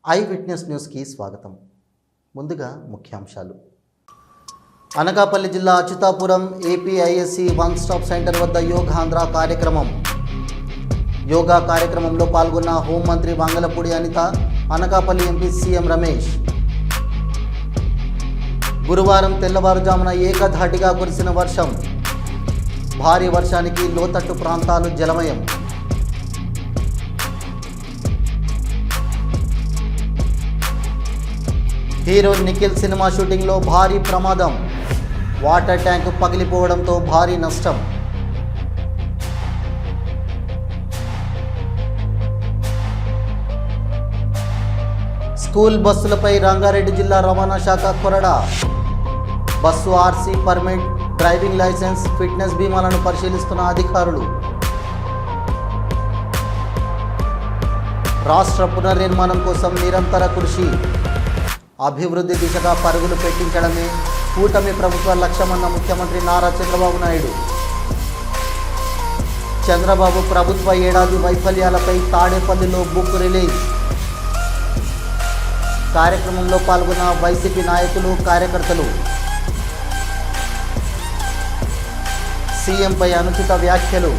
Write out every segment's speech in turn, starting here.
I witness న్యూస్కి స్వాగతం. ముందుగా ముఖ్యాంశాలు. అనకాపల్లి జిల్లా Achyutapuram APISC one stop center వద్ద యోగాంధ్ర కార్యక్రమం. యోగా కార్యక్రమంలో పాల్గొన్న హోంమంత్రి వంగలపూడి అనిత, అనకాపల్లి ఎంపీ సీఎం రమేష్. గురువారం తెల్లవారుజామున ఏకధాటిగా కురిసిన వర్షం. భారీ వర్షానికి లోతట్టు ప్రాంతాలు జలమయం. హీరో నిఖిల్ సినిమా షూటింగ్లో భారీ ప్రమాదం. వాటర్ ట్యాంకు పగిలిపోవడంతో భారీ నష్టం. స్కూల్ బస్సులపై రంగారెడ్డి జిల్లా రవాణా శాఖ కొరడా. Bus RC, permit, driving licence, fitness బీమాలను పరిశీలిస్తున్న అధికారులు. రాష్ట్ర పునర్నిర్మాణం కోసం నిరంతర కృషి. అభివృద్ధి దిశగా పరుగులు పెట్టించడమే కూటమి ప్రభుత్వ లక్ష్యమన్న ముఖ్యమంత్రి నారా చంద్రబాబు నాయుడు. చంద్రబాబు ప్రభుత్వ ఏడాది వైఫల్యాలపై తాడేపల్లిలో బుక్ రిలీజ్. కార్యక్రమంలో పాల్గొన్న వైసీపీ నాయకులు, కార్యకర్తలు. సీఎంపై అనుచిత వ్యాఖ్యలు.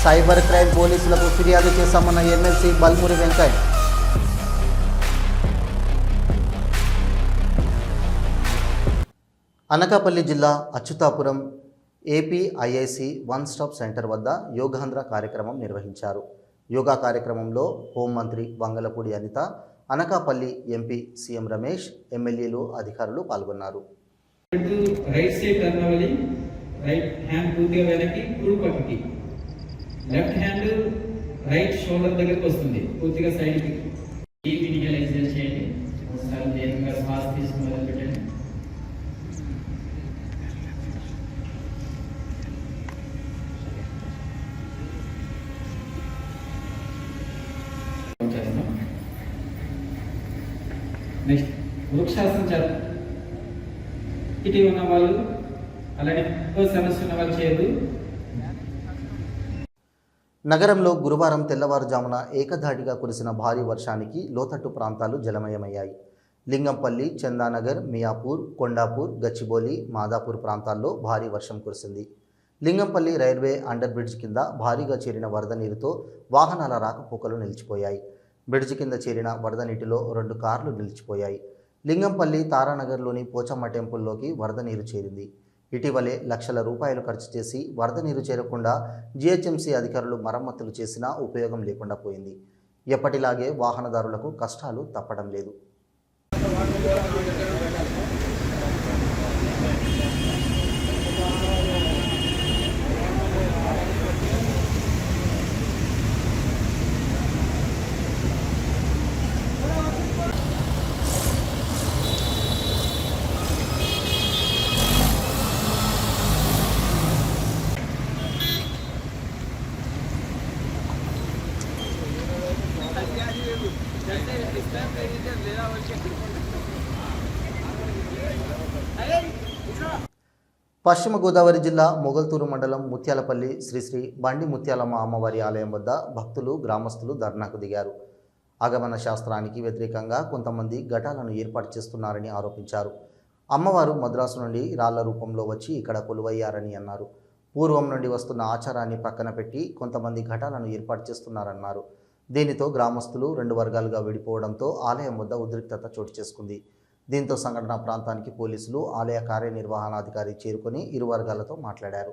సైబర్ క్రైమ్ పోలీసులకు ఫిర్యాదు చేశామన్న ఎమ్మెల్సీ బల్మూరి వెంకట్. అనకాపల్లి జిల్లా Achyutapuram APIIC one stop center వద్ద యోగాంధ్ర కార్యక్రమం నిర్వహించారు. యోగా కార్యక్రమంలో హోంమంత్రి వంగలపూడి అనిత, అనకాపల్లి ఎంపీ సీఎం రమేష్, ఎమ్మెల్యేలు, అధికారులు పాల్గొన్నారు. రైట్ సైడ్ టర్న్ అవ్వాలి. రైట్ హ్యాండ్ పూర్తిగా వెనక్కి, కుడి పక్కకి. లెఫ్ట్ హ్యాండ్ రైట్ షోల్డర్ దగ్గరికి వస్తుంది, పూర్తిగా సైడ్కి. ఈ విజువలైజేషన్ చేయండి. ఒకసారి నేరుగా శ్వాస తీసుకుని మొదలు పెట్టండి. నెక్స్ట్ వృక్షాసనం చేద్దాం. ఇటు ఉన్న వాళ్ళు, అలానే సమస్య ఉన్న వాళ్ళు చేయదు. నగరంలో గురువారం తెల్లవారుజామున ఏకధాటిగా కురిసిన భారీ వర్షానికి లోతట్టు ప్రాంతాలు జలమయమయ్యాయి. లింగంపల్లి, చందానగర్, మియాపూర్, కొండాపూర్, గచ్చిబౌలి, మాదాపూర్ ప్రాంతాల్లో భారీ వర్షం కురిసింది. లింగంపల్లి రైల్వే అండర్ బ్రిడ్జ్ కింద భారీగా చేరిన వరద నీరుతో వాహనాల రాకపోకలు నిలిచిపోయాయి. బ్రిడ్జి కింద చేరిన వరద నీటిలో 2 కార్లు నిలిచిపోయాయి. లింగంపల్లి తారానగర్లోని పోచమ్మ టెంపుల్లోకి వరద నీరు చేరింది. ఇటీవలే లక్షల రూపాయలు ఖర్చు చేసి వరద నీరు చేరకుండా జీహెచ్ఎంసీ అధికారులు మరమ్మతులు చేసినా ఉపయోగం లేకుండా పోయింది. ఎప్పటిలాగే వాహనదారులకు కష్టాలు తప్పడం లేదు. పశ్చిమ గోదావరి జిల్లా మొగల్తూరు మండలం ముత్యాలపల్లి శ్రీ బండి ముత్యాలమ్మ అమ్మవారి ఆలయం వద్ద భక్తులు, గ్రామస్తులు ధర్నాకు దిగారు. ఆగమన శాస్త్రానికి వ్యతిరేకంగా కొంతమంది ఘటాలను ఏర్పాటు చేస్తున్నారని ఆరోపించారు. అమ్మవారు మద్రాసు నుండి రాళ్ల రూపంలో వచ్చి ఇక్కడ కొలువయ్యారని అన్నారు. పూర్వం నుండి వస్తున్న ఆచారాన్ని పక్కన పెట్టి కొంతమంది ఘటాలను ఏర్పాటు చేస్తున్నారన్నారు. దీనితో గ్రామస్తులు 2 వర్గాలుగా విడిపోవడంతో ఆలయం వద్ద ఉద్రిక్తత చోటు చేసుకుంది. దీంతో సంఘటనా ప్రాంతానికి పోలీసులు, ఆలయ కార్యనిర్వహణాధికారి చేరుకొని ఇరు వర్గాలతో మాట్లాడారు.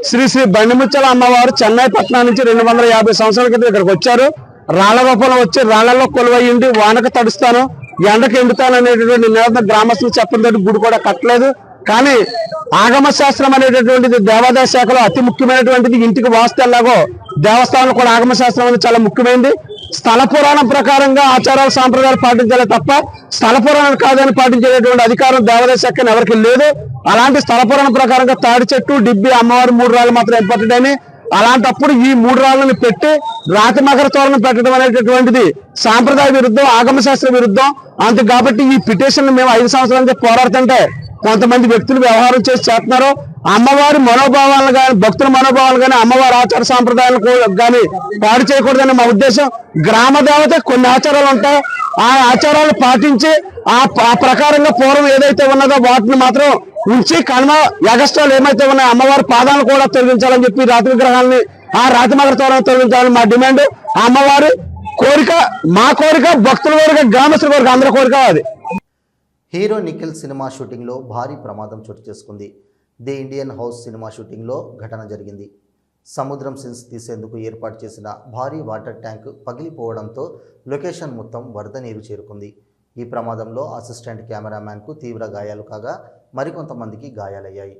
శ్రీ బండి ముత్యాల అమ్మవారు చెన్నై పట్టణం నుంచి 250 సంవత్సరాల క్రితం ఇక్కడికి వచ్చారు. రాళ్ల రూపంలో వచ్చి రాళ్లలో కొలువయ్యింది. వానకు తడుస్తాను, ఎండకు ఎండుతాను అనేటటువంటి నిరంతరం గ్రామస్తులు చెప్పడంతో గుడి కూడా కట్టలేదు. కానీ ఆగమ శాస్త్రం అనేటటువంటిది దేవాదాయ శాఖలో అతి ముఖ్యమైనటువంటిది. ఇంటికి వాస్తు ఎలాగో దేవస్థానంలో కూడా ఆగమ శాస్త్రం అనేది చాలా ముఖ్యమైనది. స్థల పురాణం ప్రకారంగా ఆచారాలు సాంప్రదాయాలు పాటించాలి తప్ప స్థల పురాణం కాదని పాటించేటువంటి అధికారం దేవాదాయ శాఖ ఎవరికి లేదు. అలాంటి స్థల పురాణం ప్రకారంగా తాడి చెట్టు, డిబ్బి, అమ్మవారి 3 రాళ్ళు మాత్రం ఇంపార్టెంట్ అని, అలాంటప్పుడు ఈ 3 రాళ్ళని పెట్టి రాతి మకర తోరణం పెట్టడం అనేటటువంటిది సాంప్రదాయ విరుద్ధం, ఆగమ శాస్త్ర విరుద్ధం. అంతే కాబట్టి ఈ పిటిషన్ మేము 5 సంవత్సరాల నుంచి పోరాడుతుంటే కొంతమంది వ్యక్తులు వ్యవహారం చేసి చేస్తున్నారు. అమ్మవారి మనోభావాలను కానీ, భక్తుల మనోభావాలు కానీ, అమ్మవారి ఆచార సాంప్రదాయాలను కానీ పాడు చేయకూడదని మా ఉద్దేశం. గ్రామ దేవత కొన్ని ఆచారాలు ఉంటాయి, ఆ ఆచారాలు పాటించి ఆ ప్రకారంగా పూర్వం ఏదైతే ఉన్నదో వాటిని మాత్రం ఉంచి కనుమ యగస్టాలు ఏమైతే ఉన్నాయో అమ్మవారి పాదాలను కూడా తొలగించాలని చెప్పి రాతి విగ్రహాలని ఆ రాతి మగర తోరణం తొలగించాలని మా డిమాండ్. అమ్మవారి కోరిక, మా కోరిక, భక్తుల కోరిక, గ్రామస్తుల కోరిక, అందరి కోరిక అది. హీరో నిఖిల్ సినిమా షూటింగ్లో భారీ ప్రమాదం చోటు చేసుకుంది. ది ఇండియన్ హౌస్ సినిమా షూటింగ్లో ఘటన జరిగింది. సముద్రం సీన్స్ తీసేందుకు ఏర్పాటు చేసిన భారీ వాటర్ ట్యాంక్ పగిలిపోవడంతో లొకేషన్ మొత్తం వరద నీరు చేరుకుంది. ఈ ప్రమాదంలో అసిస్టెంట్ కెమెరామ్యాన్కు తీవ్ర గాయాలు కాగా మరికొంతమందికి గాయాలయ్యాయి.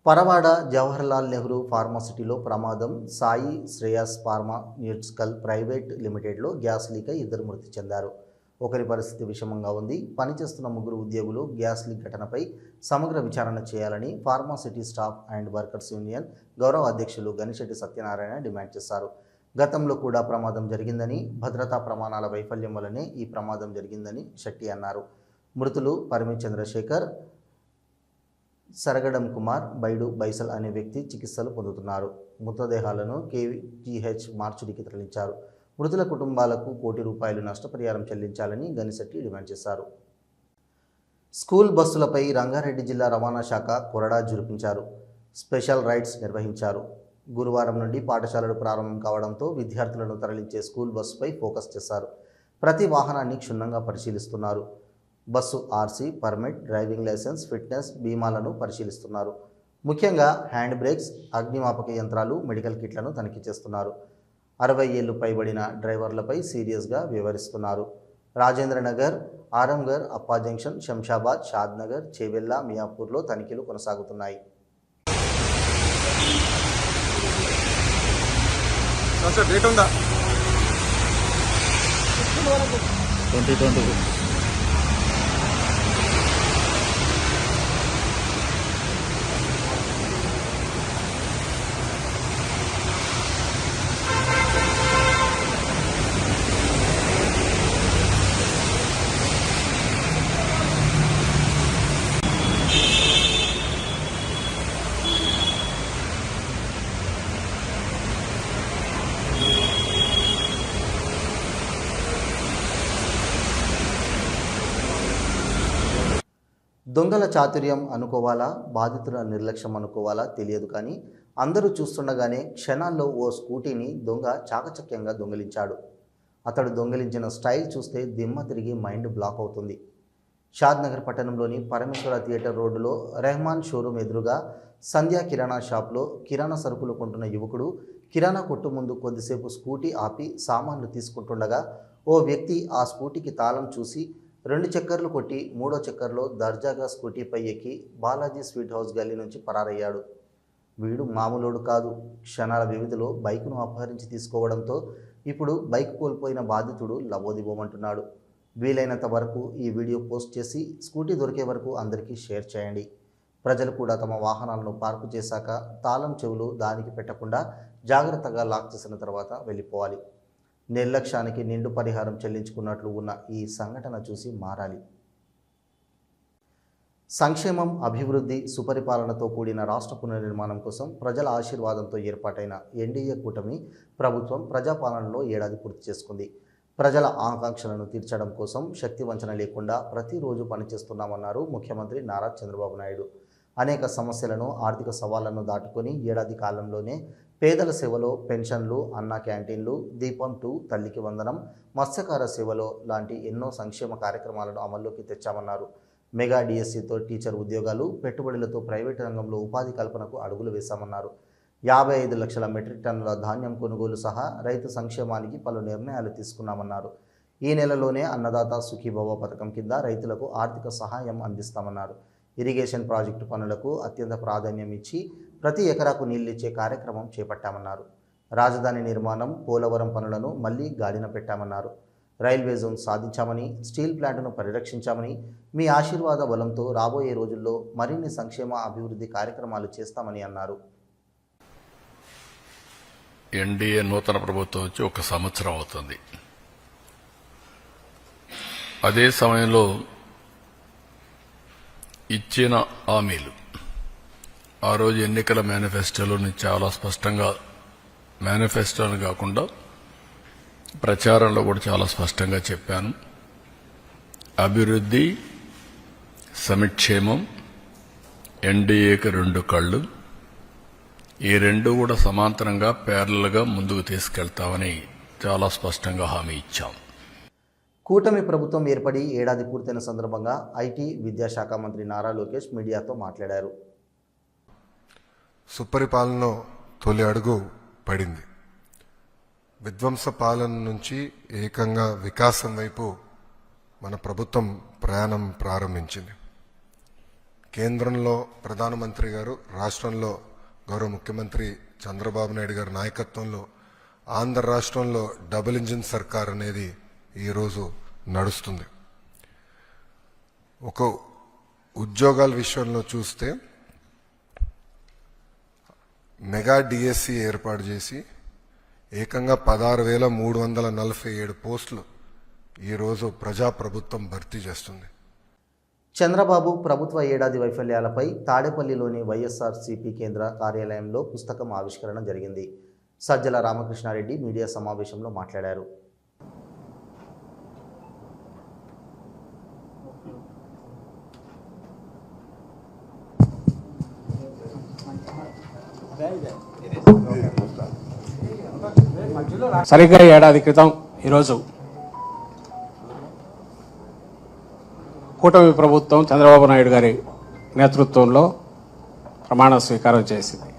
పరవాడ జవహర్లాల్ నెహ్రూ ఫార్మాసిటీలో ప్రమాదం. Sai Shreyas pharma nutrical private లిమిటెడ్లో గ్యాస్ లీక్ అయి 2 మృతి చెందారు. ఒకరి పరిస్థితి విషమంగా ఉంది. పనిచేస్తున్న 3 ఉద్యోగులు గ్యాస్ లీక్ ఘటనపై సమగ్ర విచారణ చేయాలని pharma city staff and workers union గౌరవ అధ్యక్షులు గనిశెట్టి సత్యనారాయణ డిమాండ్ చేశారు. గతంలో కూడా ప్రమాదం జరిగిందని, భద్రతా ప్రమాణాల వైఫల్యం వల్లనే ఈ ప్రమాదం జరిగిందని శెట్టి అన్నారు. మృతులు పరిమి చంద్రశేఖర్, సరగడం కుమార్, బైడు బైసల్ అనే వ్యక్తి చికిత్సలు పొందుతున్నారు. మృతదేహాలను KGH మార్చుడికి తరలించారు. మృతుల కుటుంబాలకు ₹1 కోటి నష్టపరిహారం చెల్లించాలని గనిశెట్టి డిమాండ్ చేశారు. స్కూల్ బస్సులపై రంగారెడ్డి జిల్లా రవాణా శాఖ కొరడా జురిపించారు. స్పెషల్ రైడ్స్ నిర్వహించారు. గురువారం నుండి పాఠశాలలు ప్రారంభం కావడంతో విద్యార్థులను తరలించే స్కూల్ బస్సుపై ఫోకస్ చేశారు. ప్రతి వాహనాన్ని క్షుణ్ణంగా పరిశీలిస్తున్నారు. Bus RC, permit, driving licence, fitness, బీమాలను పరిశీలిస్తున్నారు. ముఖ్యంగా హ్యాండ్ బ్రేక్స్, అగ్నిమాపక యంత్రాలు, మెడికల్ కిట్లను తనిఖీ చేస్తున్నారు. 60 ఏళ్లు పైబడిన డ్రైవర్లపై సీరియస్గా వ్యవహరిస్తున్నారు. రాజేంద్రనగర్, ఆరంగర్, అప్పా జంక్షన్, శంషాబాద్, షాద్నగర్, చేవెళ్ళ, మియాపూర్లో తనిఖీలు కొనసాగుతున్నాయి. డేట్ ఉందా 2020 దొంగల చాతుర్యం అనుకోవాలా, బాధితుల నిర్లక్ష్యం అనుకోవాలా తెలియదు, కానీ అందరూ చూస్తుండగానే క్షణాల్లో ఓ స్కూటీని దొంగ చాకచక్యంగా దొంగిలించాడు. అతడు దొంగిలించిన స్టైల్ చూస్తే దిమ్మ తిరిగి మైండ్ బ్లాక్ అవుతుంది. షాద్నగర్ పట్టణంలోని పరమేశ్వర థియేటర్ రోడ్డులో రెహమాన్ షోరూమ్ ఎదురుగా సంధ్యా కిరాణా షాప్లో కిరాణా సరుకులు కొంటున్న యువకుడు కిరాణా కొట్టు ముందు కొద్దిసేపు స్కూటీ ఆపి సామాన్లు తీసుకుంటుండగా ఓ వ్యక్తి ఆ స్కూటీకి తాళం చూసి 2 చక్కర్లు కొట్టి 3వ చక్కర్లో దర్జాగా స్కూటీపై ఎక్కి బాలాజీ స్వీట్ హౌస్ గల్లీ నుంచి పరారయ్యాడు. వీడు మామూలుడు కాదు. క్షణాల వ్యవధిలో బైక్ను అపహరించి తీసుకోవడంతో ఇప్పుడు బైక్ కోల్పోయిన బాధితుడు లబోదిబోమంటున్నాడు. వీలైనంత వరకు ఈ వీడియో పోస్ట్ చేసి స్కూటీ దొరికే వరకు అందరికీ షేర్ చేయండి. ప్రజలు కూడా తమ వాహనాలను పార్కు చేశాక తాళం చెవులు దానికి పెట్టకుండా జాగ్రత్తగా లాక్ చేసిన తర్వాత వెళ్ళిపోవాలి. నిర్లక్ష్యానికి నిండు పరిహారం చెల్లించుకున్నట్లు ఉన్న ఈ సంఘటన చూసి మారాలి. సంక్షేమం, అభివృద్ధి, సుపరిపాలనతో కూడిన రాష్ట్ర పునర్నిర్మాణం కోసం ప్రజల ఆశీర్వాదంతో ఏర్పాటైన ఎన్డీఏ కూటమి ప్రభుత్వం ప్రజాపాలనలో ఏడాది పూర్తి చేసుకుంది. ప్రజల ఆకాంక్షలను తీర్చడం కోసం శక్తి వంచన లేకుండా ప్రతిరోజు పనిచేస్తున్నామన్నారు ముఖ్యమంత్రి నారా చంద్రబాబు నాయుడు. అనేక సమస్యలను, ఆర్థిక సవాళ్లను దాటుకొని ఏడాది కాలంలోనే పేదల సేవలో పెన్షన్లు, అన్న క్యాంటీన్లు, దీపం 2, తల్లికి వందనం, మత్స్యకార సేవలో లాంటి ఎన్నో సంక్షేమ కార్యక్రమాలను అమల్లోకి తెచ్చామన్నారు. మెగా డిఎస్సితో టీచర్ ఉద్యోగాలు, పెట్టుబడులతో ప్రైవేటు రంగంలో ఉపాధి కల్పనకు అడుగులు వేశామన్నారు. 55 లక్షల మెట్రిక్ టన్నుల ధాన్యం కొనుగోలు సహా రైతు సంక్షేమానికి పలు నిర్ణయాలు తీసుకున్నామన్నారు. ఈ నెలలోనే అన్నదాత సుఖీభవ పథకం కింద రైతులకు ఆర్థిక సహాయం అందిస్తామన్నారు. ఇరిగేషన్ ప్రాజెక్టు పనులకు అత్యంత ప్రాధాన్యం ఇచ్చి ప్రతి ఎకరాకు నీళ్లిచ్చే కార్యక్రమం చేపట్టామన్నారు. రాజధాని నిర్మాణం, పోలవరం పనులను మళ్లీ గాడిన పెట్టామన్నారు. రైల్వే జోన్ సాధించామని, స్టీల్ ప్లాంట్ను పరిరక్షించామని, మీ ఆశీర్వాద బలంతో రాబోయే రోజుల్లో మరిన్ని సంక్షేమ అభివృద్ధి కార్యక్రమాలు చేస్తామని అన్నారు. ఎన్డీఏ నూతన ప్రభుత్వం వచ్చి 1 సంవత్సరం అవుతుంది. అదే సమయంలో ఇచ్చిన హామీలు ఆ రోజు ఎన్నికల మేనిఫెస్టోలోని చాలా స్పష్టంగా, మేనిఫెస్టోని కాకుండా ప్రచారంలో కూడా చాలా స్పష్టంగా చెప్పాను. అభివృద్ధి, సంక్షేమం, ఎన్డీఏకి 2 కళ్ళు, ఈ 2 కూడా సమాంతరంగా ప్యారలల్గా ముందుకు తీసుకెళ్తామని చాలా స్పష్టంగా హామీ ఇచ్చాం. కూటమి ప్రభుత్వం ఏర్పడి ఏడాది పూర్తయిన సందర్భంగా ఐటీ విద్యాశాఖ మంత్రి నారా లోకేష్ మీడియాతో మాట్లాడారు. సుపరిపాలన తొలి అడుగు పడింది. విధ్వంస పాలన నుంచి ఏకంగా వికాసం వైపు మన ప్రభుత్వం ప్రయాణం ప్రారంభించింది. కేంద్రంలో ప్రధానమంత్రి గారు, రాష్ట్రంలో గౌరవ ముఖ్యమంత్రి చంద్రబాబు నాయుడు గారి నాయకత్వంలో ఆంధ్ర రాష్ట్రంలో డబుల్ ఇంజిన్ సర్కార్ అనేది ఈరోజు నడుస్తుంది. ఒక ఉద్యోగాల విషయంలో చూస్తే మెగా డిఎస్సి ఏర్పాటు చేసి ఏకంగా 16,347 పోస్టులు ఈరోజు ప్రజాప్రభుత్వం భర్తీ చేస్తుంది. చంద్రబాబు ప్రభుత్వ ఏడాది వైఫల్యాలపై తాడేపల్లిలోని వైఎస్ఆర్సీపీ కేంద్ర కార్యాలయంలో పుస్తకం ఆవిష్కరణ జరిగింది. సజ్జల రామకృష్ణారెడ్డి మీడియా సమావేశంలో మాట్లాడారు. సరిగ్గా ఏడాది క్రితం ఈరోజు కూటమి ప్రభుత్వం చంద్రబాబు నాయుడు గారి నేతృత్వంలో ప్రమాణ స్వీకారం చేసింది.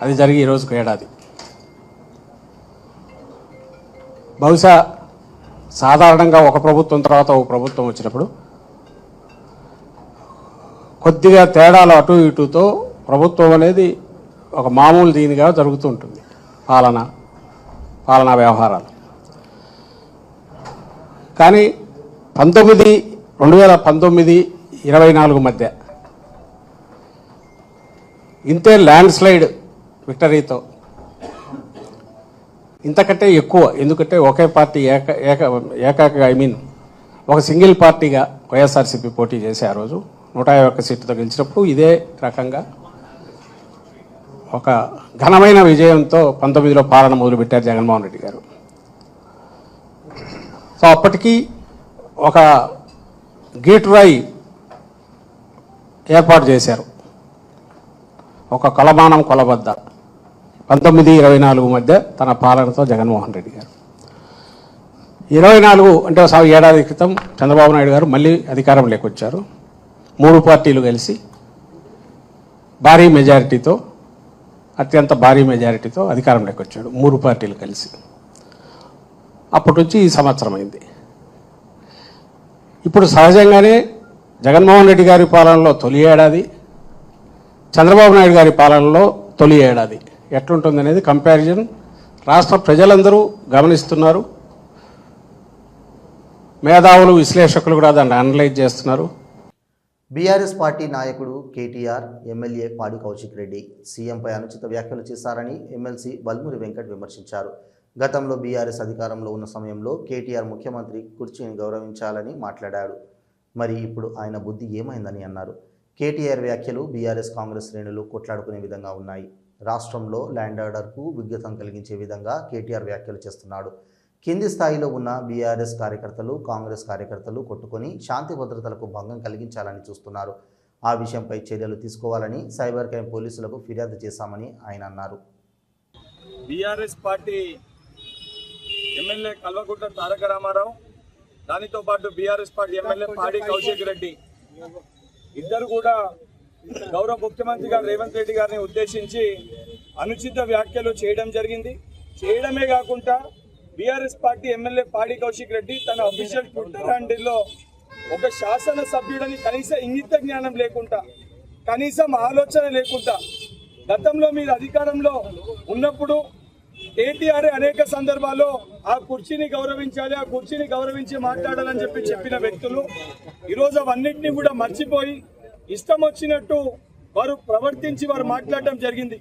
అది జరిగి ఈరోజుకు ఏడాది. బహుశా సాధారణంగా ఒక ప్రభుత్వం తర్వాత ఒక ప్రభుత్వం వచ్చినప్పుడు కొద్దిగా తేడాలు అటు ఇటుతో ప్రభుత్వం అనేది ఒక మామూలు దీనిగా జరుగుతూ ఉంటుంది. పాలనా వ్యవహారాలు. కానీ 2019-24 మధ్య ఇంతే ల్యాండ్ స్లైడ్ విక్టరీతో ఇంతకంటే ఎక్కువ, ఎందుకంటే ఒకే పార్టీ ఒక సింగిల్ పార్టీగా వైఎస్ఆర్సీపీ పోటీ చేసి ఆ రోజు 151 సీట్లతో గెలిచినప్పుడు ఇదే రకంగా ఒక ఘనమైన విజయంతో 19లో పాలన మొదలుపెట్టారు జగన్మోహన్ రెడ్డి గారు. సో అప్పటికి ఒక గీటురాయి ఏర్పాటు చేశారు, ఒక కొలమానం కొలబద్ద 19-24 మధ్య తన పాలనతో జగన్మోహన్ రెడ్డి గారు. 24 అంటే ఏడాది క్రితం చంద్రబాబు నాయుడు గారు మళ్ళీ అధికారంలోకి వచ్చారు. 3 పార్టీలు కలిసి భారీ మెజారిటీతో, అత్యంత భారీ మెజారిటీతో అధికారంలోకి వచ్చాడు. 3 పార్టీలు కలిసి. అప్పటి నుంచి ఈ సంవత్సరం అయింది. ఇప్పుడు సహజంగానే జగన్మోహన్ రెడ్డి గారి పాలనలో తొలి ఏడాది, చంద్రబాబు నాయుడు గారి పాలనలో తొలి ఏడాది ఎట్లుంటుందనేది కంపారిజన్ రాష్ట్ర ప్రజలందరూ గమనిస్తున్నారు. మేధావులు, విశ్లేషకులు కూడా దాన్ని అనలైజ్ చేస్తున్నారు. బీఆర్ఎస్ పార్టీ నాయకుడు కేటీఆర్ ఎమ్మెల్యే పాడి కౌశిక్ రెడ్డి సీఎంపై అనుచిత వ్యాఖ్యలు చేశారని ఎమ్మెల్సీ బల్మూరి వెంకట్ విమర్శించారు. గతంలో బీఆర్ఎస్ అధికారంలో ఉన్న సమయంలో కేటీఆర్ ముఖ్యమంత్రి కుర్చీని గౌరవించాలని మాట్లాడాడు. మరి ఇప్పుడు ఆయన బుద్ధి ఏమైందని అన్నారు. కేటీఆర్ వ్యాఖ్యలు బీఆర్ఎస్ కాంగ్రెస్ శ్రేణులు కొట్లాడుకునే విధంగా ఉన్నాయి. రాష్ట్రంలో ల్యాండ్ ఆర్డర్కు విఘాతం కలిగించే విధంగా కేటీఆర్ వ్యాఖ్యలు చేస్తున్నాడు. కింది స్థాయిలో ఉన్న బీఆర్ఎస్ కార్యకర్తలు, కాంగ్రెస్ కార్యకర్తలు కొట్టుకొని శాంతి భద్రతలకు భంగం కలిగించాలని చూస్తున్నారు. ఆ విషయంపై చర్యలు తీసుకోవాలని సైబర్ క్రైమ్ పోలీసులకు ఫిర్యాదు చేశామని ఆయన అన్నారు. BRS party MLA Kalvakuntla Taraka Ramarao, దానితో పాటు బీఆర్ఎస్ పార్టీ ఎమ్మెల్యే పాడి కౌశిక్ రెడ్డి ఇద్దరు కూడా గౌరవ ముఖ్యమంత్రి గారు రేవంత్ రెడ్డి గారిని ఉద్దేశించి అనుచిత వ్యాఖ్యలు చేయడం జరిగింది. చేయడమే కాకుండా బీఆర్ఎస్ పార్టీ ఎమ్మెల్యే పాడి కౌశిక్ రెడ్డి తన అఫీషియల్ ట్విట్టర్ హ్యాండిల్లో ఒక శాసన సభ్యుడని కనీస ఇంగిత జ్ఞానం లేకుండా, కనీసం ఆలోచన లేకుండా, గతంలో మీరు అధికారంలో ఉన్నప్పుడు కేటీఆర్ అనేక సందర్భాల్లో ఆ కుర్చీని గౌరవించాలి, ఆ కుర్చీని గౌరవించి మాట్లాడాలని చెప్పిన వ్యక్తులు ఈరోజు అవన్నింటినీ కూడా మర్చిపోయి ఇష్టం వచ్చినట్టు వారు ప్రవర్తించి వారు మాట్లాడడం జరిగింది.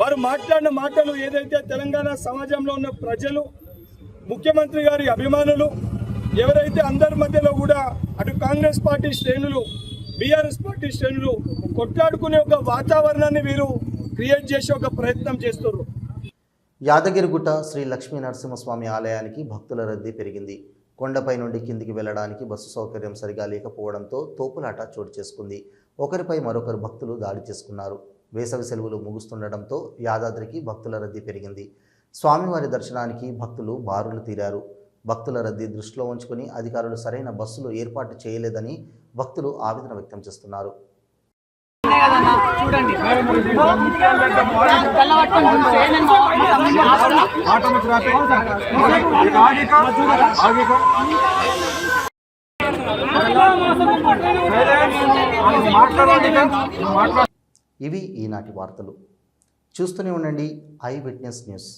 వారు మాట్లాడిన మాటలు ఏదైతే తెలంగాణ సమాజంలో ఉన్న ప్రజలు, ముఖ్యమంత్రి గారి అభిమానులు, ఎవరైతే అందరి మధ్యలో కూడా అటు కాంగ్రెస్ పార్టీ శ్రేణులు, బీఆర్ఎస్ పార్టీ శ్రేణులు కొట్లాడుకునే ఒక వాతావరణాన్ని వీరు క్రియేట్ చేసే ఒక ప్రయత్నం చేస్తున్నారు. యాదగిరిగుట్ట శ్రీ లక్ష్మీ నరసింహస్వామి ఆలయానికి భక్తుల రద్దీ పెరిగింది. కొండపై నుండి కిందికి వెళ్లడానికి బస్సు సౌకర్యం సరిగా లేకపోవడంతో తోపులాట చోటు చేసుకుంది. ఒకరిపై మరొకరు భక్తులు దాడి చేసుకున్నారు. వేసవి సెలవులు ముగుస్తుండటంతో యాదాద్రికి భక్తుల రద్దీ పెరిగింది. స్వామివారి దర్శనానికి భక్తులు బారులు తీరారు. భక్తుల రద్దీ దృష్టిలో ఉంచుకుని అధికారులు సరైన బస్సులు ఏర్పాటు చేయలేదని భక్తులు ఆవేదన వ్యక్తం చేస్తున్నారు. ఇవి ఈనాటి వార్తలు. చూస్తూనే ఉండండి ఐ విట్నెస్ న్యూస్.